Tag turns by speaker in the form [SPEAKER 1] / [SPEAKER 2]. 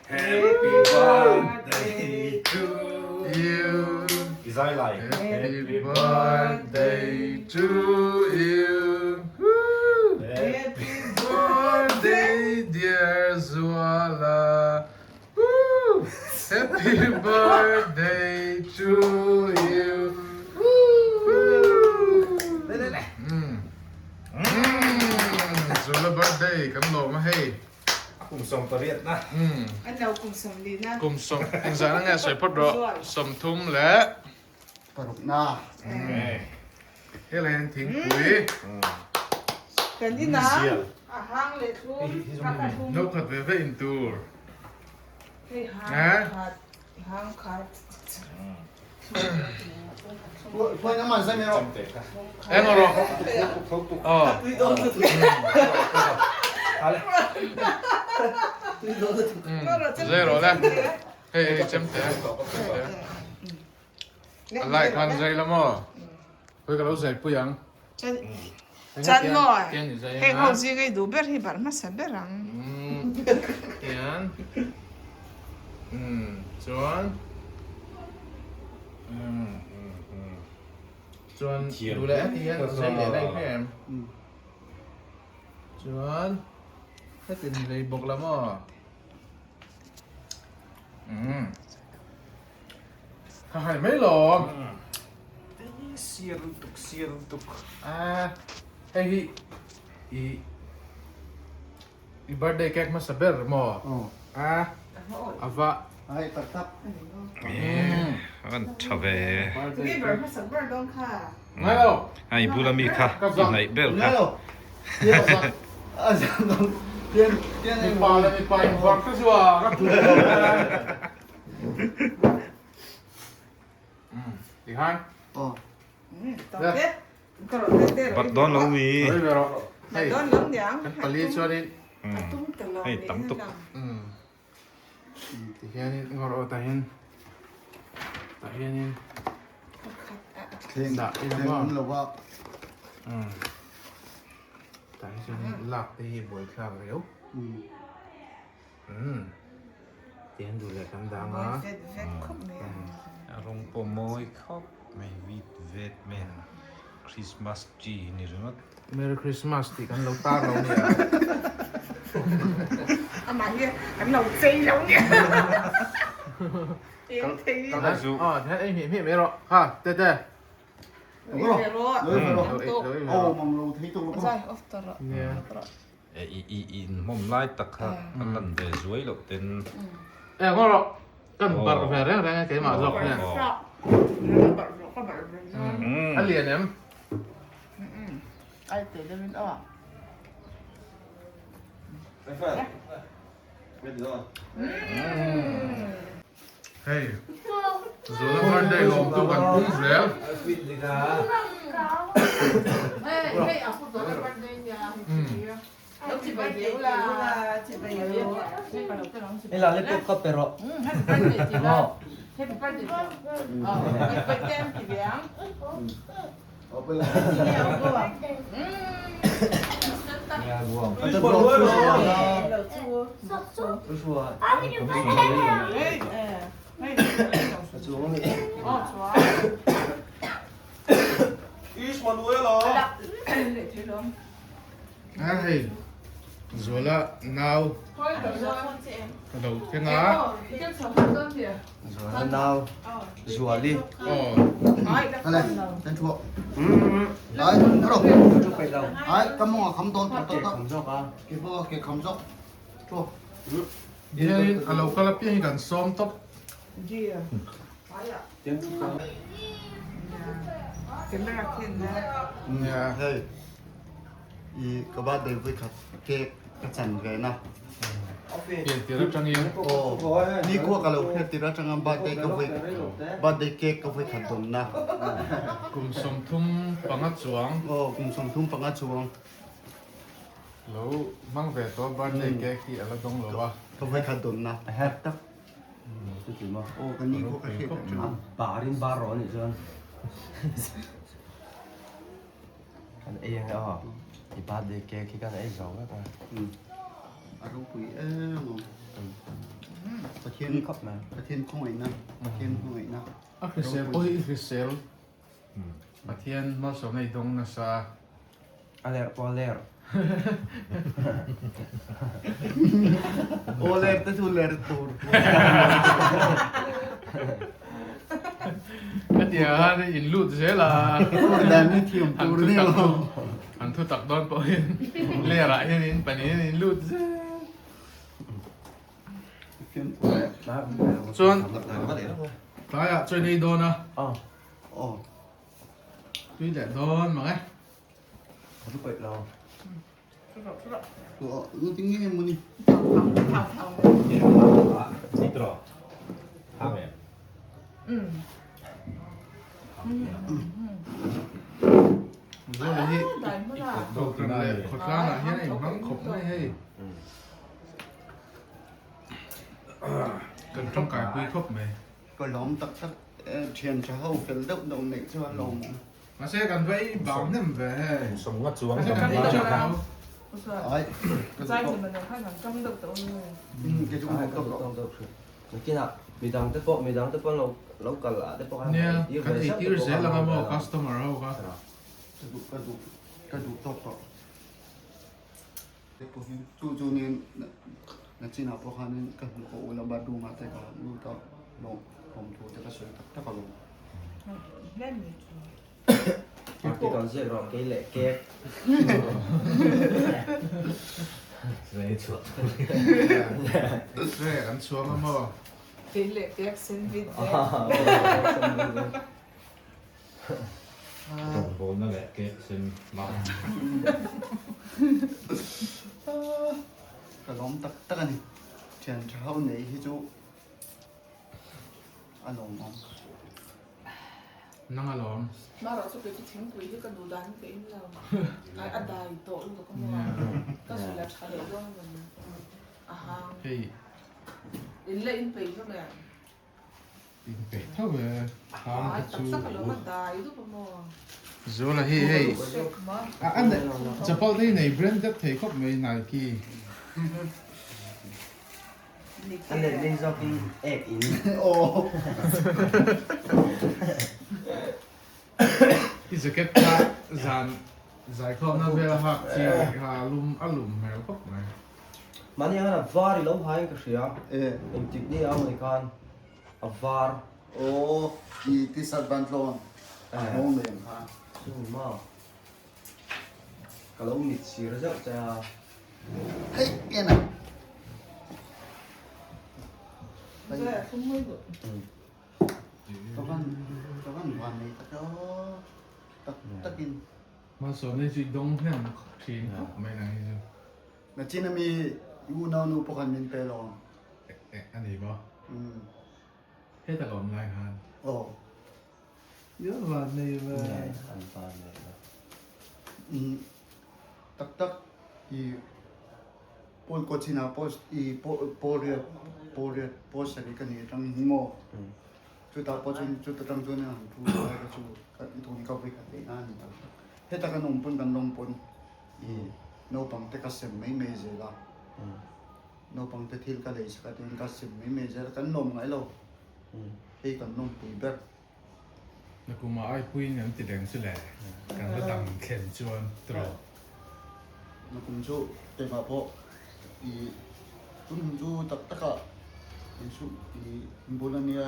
[SPEAKER 1] Happy birthday to
[SPEAKER 2] you.
[SPEAKER 1] Isaiah.
[SPEAKER 2] Happy birthday to you. Woo.
[SPEAKER 1] Happy
[SPEAKER 2] Birthday, dear Zuala. Woo. Happy birthday to you. Woo. Zuala birthday กันหลงมาให้
[SPEAKER 1] cùng sông tơ Việt na.
[SPEAKER 3] Anh đâu cùng sống đi na.
[SPEAKER 2] กลุ่มสมอินสานั่งไงสวยพอดรอสมทุ่มและ
[SPEAKER 4] ปรุกหน้า
[SPEAKER 2] เฮ้ยอะไรทิ้งปุ๋ย
[SPEAKER 3] Cái đi na. À hang lệ thu. Các bạn thu.
[SPEAKER 2] นกขัดเวฟอินตูร์
[SPEAKER 3] Cái hang
[SPEAKER 2] Hả?
[SPEAKER 3] khát. Hang khát.
[SPEAKER 4] ถ้วยน้ำมันใส่ไหมหรอ
[SPEAKER 1] Chăm tệ cả.
[SPEAKER 2] เอ็งเหรอ
[SPEAKER 1] Thúc thúc.
[SPEAKER 2] อ๋อ
[SPEAKER 1] Allez.
[SPEAKER 2] เซโร่แล้วเฮ้ยเจมเตะอะไรกันใจละมั้งเฮ้ยก็เราใส่ปุ๋ยยัง
[SPEAKER 3] Chân. Chân mỏi.
[SPEAKER 2] เกียนอยู่ใจ
[SPEAKER 3] Cái
[SPEAKER 2] นะ
[SPEAKER 3] hậu gì cái đủ biết thì bạn mà sẽ biết rằng.
[SPEAKER 2] เกียนจวนจวนดูแลเกียนใส่ได้แค่จวนถ้าเป็นเลยบอกละมั้งหายไม่หรอก
[SPEAKER 1] Siêu tục.
[SPEAKER 2] เฮ้ยอีเบิร์ดเดย์แก๊กมาสับเบอร์มั้ง
[SPEAKER 4] อ๋อ
[SPEAKER 2] อาวะ
[SPEAKER 4] ไอ้ตัดทับ
[SPEAKER 5] Vân trở về
[SPEAKER 3] Cái bờ mà sống bờ đông khá.
[SPEAKER 2] ไม่หรอก
[SPEAKER 5] ai bù la mi kha này bel
[SPEAKER 4] เนี่ย
[SPEAKER 5] kha
[SPEAKER 4] หรอเดี๋ยวสักอาจารย์ต้องเรียนไอ้
[SPEAKER 2] มี
[SPEAKER 4] หม
[SPEAKER 2] ปลา
[SPEAKER 4] อ
[SPEAKER 2] เลยมีปลาอีกฝั่งก็ชัวร์ก็ถูกอีกห้าง
[SPEAKER 4] อ๋อ
[SPEAKER 3] Tổng kết. Còn đây đây
[SPEAKER 5] bắt
[SPEAKER 3] rồi.
[SPEAKER 5] đón lâu mi
[SPEAKER 2] เฮ้ยเดี๋ยวเราเฮ้ย
[SPEAKER 3] Này đón lắm nhỉ?
[SPEAKER 2] กันปลีชัวร์นี่
[SPEAKER 3] Tung từ lâu
[SPEAKER 5] Hay
[SPEAKER 3] đến
[SPEAKER 5] tắm tục.
[SPEAKER 3] nào.
[SPEAKER 2] ที่แค่นี้งอรอตาเห็นตาเห็นนี่
[SPEAKER 4] เพลงมันหรือว่า
[SPEAKER 2] ตาเห็นหลักที่บ่อยครั้งเร็วเตียนดูแลกันดังนะ
[SPEAKER 3] Vết vết khúc này.
[SPEAKER 5] rong po moi khóc mày vịt vết men Christmas chi ni rồi
[SPEAKER 2] Merry Christmas ที่กันเราตาเราเนี่ย
[SPEAKER 3] À mà như em lòng xinh giống như. Em thì
[SPEAKER 2] อ๋อแท้ไอ้เห็นไหมหรอฮะเต้เต้
[SPEAKER 3] Em rồi.
[SPEAKER 4] เออ
[SPEAKER 2] เ
[SPEAKER 4] โอ้มังรูที่ตรง
[SPEAKER 3] Rồi, ốp tờ rồi.
[SPEAKER 2] นี่ย
[SPEAKER 5] i mom lai tak kha lần về dưới lộ tên
[SPEAKER 2] เอ้ยงอรอกันบัตรแฟร์แรงๆแกมาหรอกเนี่ย
[SPEAKER 3] Sao? Nó bật nó có bật rồi.
[SPEAKER 2] อันเหรียญเนี่ย
[SPEAKER 3] Ai tới đây mình ở.
[SPEAKER 4] Đấy phải. Biết rồi.
[SPEAKER 2] เฮ้ยโซลาร์มันได้ลงตัวกันพุ่งแล้ว
[SPEAKER 1] Vịt gì cả.
[SPEAKER 3] Hey, aku tuh dapat dia. Nó chỉ phải hiểu là chỉ phải hiểu.
[SPEAKER 6] Đây là laptop cấp pero.
[SPEAKER 3] Happy birthday. Happy birthday chị Biang.
[SPEAKER 4] Ở bên này.
[SPEAKER 1] Nhà buồn.
[SPEAKER 4] Ở bên này.
[SPEAKER 3] Lẩu chua.
[SPEAKER 6] Tôi chùa. Chùa có nghĩa.
[SPEAKER 3] Chua.
[SPEAKER 4] Ít mà nuôi rồi.
[SPEAKER 3] Để thấy lắm.
[SPEAKER 2] เฮ้ยโซลาร์นาว
[SPEAKER 3] Thôi được rồi con chị em.
[SPEAKER 2] กระโดดแค่นั้น
[SPEAKER 3] Tiếp sống một cơm kìa.
[SPEAKER 6] Chùa lần nào. Chùa đi.
[SPEAKER 2] อ๋อ
[SPEAKER 3] Nói đã
[SPEAKER 4] Đây này,
[SPEAKER 3] không đâu.
[SPEAKER 4] chân chuột. Đấy, bắt đầu.
[SPEAKER 6] Chúc phải đâu.
[SPEAKER 4] Đấy, cầm mỏ khăm tôn, khăm tôn
[SPEAKER 6] Kể
[SPEAKER 4] tóc.
[SPEAKER 6] không cho con.
[SPEAKER 4] Cái vô cái khăm dốc. Chuột.
[SPEAKER 2] เดี๋ยวนี้เราก็รับเพียงกันซ้อมตบ
[SPEAKER 3] Gì à? Nói ạ.
[SPEAKER 6] Tiếng chúc con.
[SPEAKER 3] Cái này là thiên nha.
[SPEAKER 2] เนี่ย
[SPEAKER 4] Hey. Ý các bạn đến với cái chăn cái nào.
[SPEAKER 2] เปลี่ยนเตียรับจังเอง
[SPEAKER 4] Ồ, đi qua cái lầu kia thì ra trong ba đây cái với ba đây kia cái với thật đúng na.
[SPEAKER 2] กลุ่มสมทุ่มปังงัดสวง
[SPEAKER 4] Ồ, cùng sống thung bằng át chuông.
[SPEAKER 2] แล้วมั่งแต่ตัวบ้านเด็กแกขี้อะไรต้องหรอวะ
[SPEAKER 4] Cái với thật đúng na.
[SPEAKER 6] Hát tắc. Tôi chỉ mà.
[SPEAKER 4] Ồ, cái ní qua cái kia.
[SPEAKER 6] Bà đến ba rõ này chưa? Cái này em hả? Thì ba để kê khi cái này rõ đó ta.
[SPEAKER 4] À, đúng quý em. thiên
[SPEAKER 6] มีครบไหม
[SPEAKER 4] ประเทศคงไงนะประเทศคงไงนะ
[SPEAKER 2] อ่ะคริสเซลโอ้ยคริสเซลมาเทียนมาสอนในดงนะซา
[SPEAKER 6] อะไรพอแล้ว
[SPEAKER 4] โอเลร์ตทูเลร์ตูร์
[SPEAKER 2] ก็เดี๋ยวได้อินลูดเสียละ
[SPEAKER 4] แดนนี่ทีม
[SPEAKER 2] อัน
[SPEAKER 4] ตูร์
[SPEAKER 2] ทุ
[SPEAKER 4] นี่
[SPEAKER 2] ตัก
[SPEAKER 4] เรา
[SPEAKER 2] อันทุตักโดนปอยเล่ระยันอินปนี้อินลูดเสีย
[SPEAKER 6] มา
[SPEAKER 2] ส่วนตายอ่ะช่วยในโดนนะ
[SPEAKER 6] อ๋อ
[SPEAKER 4] อ๋อ
[SPEAKER 2] ช่วยแหละโดนมั้งไง
[SPEAKER 6] เขาทุกเปิดเรา
[SPEAKER 4] ตัวรู้จริงไงมันนี่
[SPEAKER 1] Citro. Hame.
[SPEAKER 2] โดนเลยที่
[SPEAKER 3] ได้เมื่อไหร่
[SPEAKER 2] โดนกันเลยขดกลางอ่ะเฮ้ยน้องขบไม่ให้กันต้องการคุยครบไหม
[SPEAKER 4] ก็ล้อมตักตักเทียนเช้าเป็นเล็บดงเน็กใช่ไหมลอง
[SPEAKER 2] มาเสียกันไว้บ่าวเนี่ยไป
[SPEAKER 1] Somngat suang
[SPEAKER 2] มาเสียกันที่จะเอา
[SPEAKER 3] 不是
[SPEAKER 4] ไอ้
[SPEAKER 3] 在你们能看上中的都是
[SPEAKER 4] แกจุก
[SPEAKER 6] ai
[SPEAKER 4] ก็
[SPEAKER 6] có
[SPEAKER 4] หรอ
[SPEAKER 6] ต้องต้องคือกินอ่ะมีตังแต่พวกเรากันละแต่พวก
[SPEAKER 2] เนี่ยกันอีกที่เสียแล้วก็บอก customer เราก็
[SPEAKER 4] กระดูกตกต่อเด็กพวกนี้จู่ๆนี่นักจีน่าพวกเขานี่กันโอ้เราบาดูมาแต่ก็รู้ต่อลงผมถูกแต่ก็สวยแต่ก็ลง
[SPEAKER 3] 那你
[SPEAKER 6] ที่ก่อนเสียรอเกลเล็กเก๊ก
[SPEAKER 1] Citro.
[SPEAKER 2] เร่กันชัวร์มาบอก
[SPEAKER 3] 给脸别生病
[SPEAKER 6] อ๋อ
[SPEAKER 1] Bon na le ke sim ma.
[SPEAKER 4] ก็ล้อมตักตักนี่เทียนเช้าไหนที่จู่อารมณ์
[SPEAKER 2] นั่งอารมณ์
[SPEAKER 3] 妈老是给去听鬼这个卤蛋给你了嘛哎啊大一多如果干嘛但是来查点用的呢啊哈
[SPEAKER 2] เฮ้ย
[SPEAKER 3] 人类因背什么呀
[SPEAKER 2] อินเป็ดเท่าไหร่ทำ
[SPEAKER 3] 啊
[SPEAKER 2] กระ
[SPEAKER 3] ตั
[SPEAKER 2] ชู
[SPEAKER 3] กสักก็ลงมาตายดูปะโม
[SPEAKER 2] โซล่าเฮ้ยเฮ้ย
[SPEAKER 3] เช็คมา
[SPEAKER 2] อ่ะอันนี้จะพอได้ในแบรนด์จะเทคบไม่นานกี่
[SPEAKER 6] อันนี้ลิงซอกินเอกอิน
[SPEAKER 4] โอ้
[SPEAKER 2] ที่จะเก็บค่าจานจ่ายข้าวนั่นเวลาหักที่หาลุมอารมณ์แมวครบไหม
[SPEAKER 6] มันยังน่ะวาร์เราหายก็เสีย
[SPEAKER 4] เออ
[SPEAKER 6] อินจิกนี่เอาในการเอาวาร์
[SPEAKER 4] โอ้อีที่สัตว์บันโลนมองเลยค่ะ
[SPEAKER 6] ซึ่งมากก็เราหนิดสีระดับจะ
[SPEAKER 4] เฮ้ยแกน่ะ
[SPEAKER 3] 对分会的
[SPEAKER 4] ตะวันวันนี้ตะก็ตะกิน
[SPEAKER 2] มาสอนในจุดดงเพื่อนทีนครบไม่นานที่สุด
[SPEAKER 4] นะจีน่ะมียูนานูปกันมินเปลอง
[SPEAKER 2] อันนี้ป่ะ เฮ้ยแต่ก่อนรายงาน
[SPEAKER 4] โอ้
[SPEAKER 2] เยอะกว่านี้เล
[SPEAKER 6] ใหญ่
[SPEAKER 2] ย
[SPEAKER 6] อันฟานเลยนะ
[SPEAKER 4] ตักอีปอลโคชินาโพสอีปอเรียโพสอะไรกันนี่ตั้งหิโมจุดตาโพสจุดตั้งจุดเนี่ยผู้อะไรก็จุดกันทุนก็ไปกันได้นั่นต่างเฮ้ยแต่กันนมปนกันนมปนอีโนปังแต่ก็เสมไม่เมเจละโนปังแต่ทิลก็เลยสักทีก็เสมไม่เมเจละกันนมไงเราเฮ้ยกันนมปุ๋ยแบบ
[SPEAKER 2] แล้วกูมาไอ้ปุ้ยเนี่ยติดแดงสิแหละการก็ดังเข็นจวนตรอ
[SPEAKER 4] นะคุณชูเต็มมาพออีคุณชูตักตะกะคุณชูอีบุลเนีย